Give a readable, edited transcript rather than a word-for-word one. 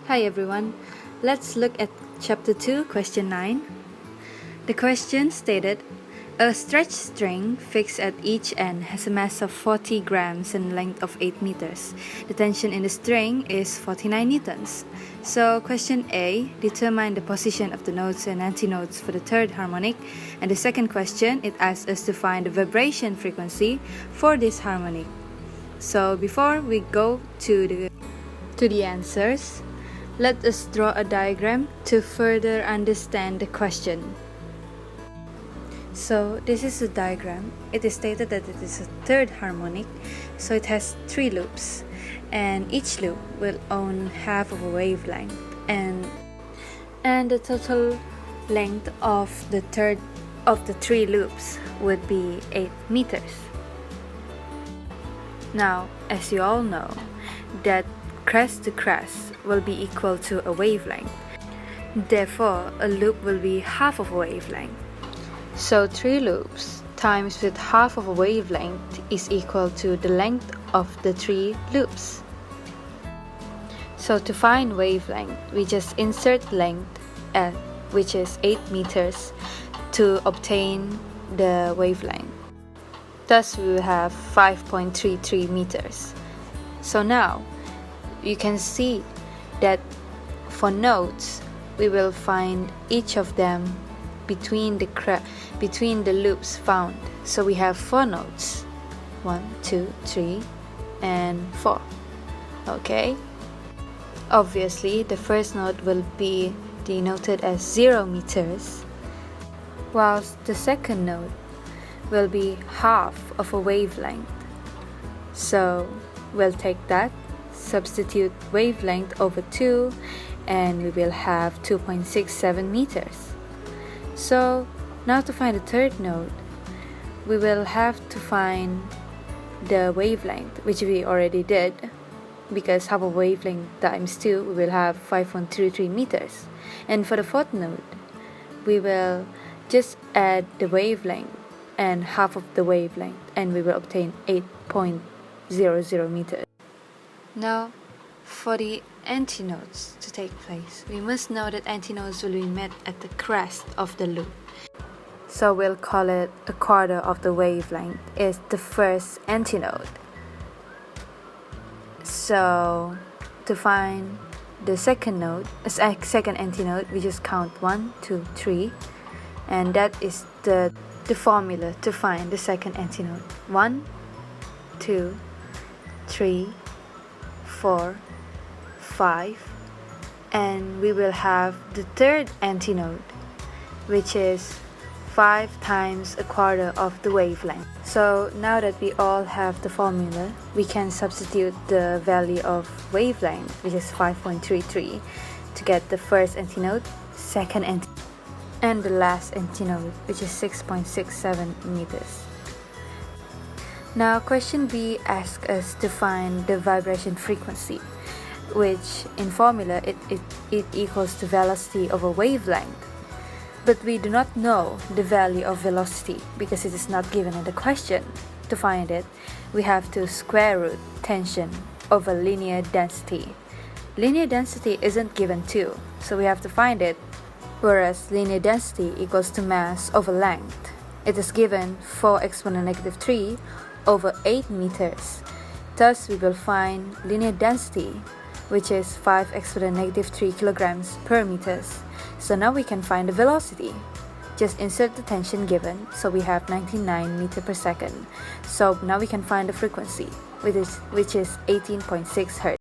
Hi everyone, let's look at chapter 2, question 9. The question stated, a stretched string fixed at each end has a mass of 40 grams and length of 8 meters. The tension in the string is 49 newtons. So question A, determine the position of the notes and antinodes for the third harmonic. And the second question, it asks us to find the vibration frequency for this harmonic. So before we go to the answers, let us draw a diagram to further understand the question. So this is a diagram. It is stated that it is a third harmonic, so it has 3 loops, and each loop will own half of a wavelength, and the total length of the 3 loops would be 8 meters. Now, as you all know, that crest to crest will be equal to a wavelength. Therefore, a loop will be half of a wavelength. So 3 loops times with half of a wavelength is equal to the length of the 3 loops. So to find wavelength, we just insert length at which is 8 meters to obtain the wavelength. Thus we will have 5.33 meters. So now you can see that for notes, we will find each of them between the loops found. So we have 4 notes, 1, 2, 3, and 4. Okay. Obviously, the first note will be denoted as 0 meters, whilst the second note will be half of a wavelength. So we'll take that, substitute wavelength over 2, and we will have 2.67 meters. So now to find the third note, we will have to find the wavelength, which we already did, because half of wavelength times 2, we will have 5.33 meters. And for the fourth note, we will just add the wavelength and half of the wavelength, and we will obtain 8.00 meters. Now, for the antinodes to take place, we must know that antinodes will be met at the crest of the loop. So we'll call it a quarter of the wavelength is the first antinode. So to find the second antinode, we just count 1, 2, 3, and that is the formula to find the second antinode. 1, 2, 3, 4, 5, and we will have the third antinode, which is 5 times a quarter of the wavelength. So now that we all have the formula, we can substitute the value of wavelength, which is 5.33, to get the first antinode, second antinode, and the last antinode, which is 6.67 meters. Now question B asks us to find the vibration frequency, which in formula it equals the velocity over wavelength. But we do not know the value of velocity because it is not given in the question. To find it, we have to square root tension over linear density. Linear density isn't given too, so we have to find it, whereas linear density equals to mass over length. It is given 4 exponent negative 3 over 8 meters. Thus we will find linear density, which is 5 exponent negative 3 kilograms per meters. So now we can find the velocity. Just insert the tension given, so we have 99 meters per second. So now we can find the frequency, which is 18.6 Hz.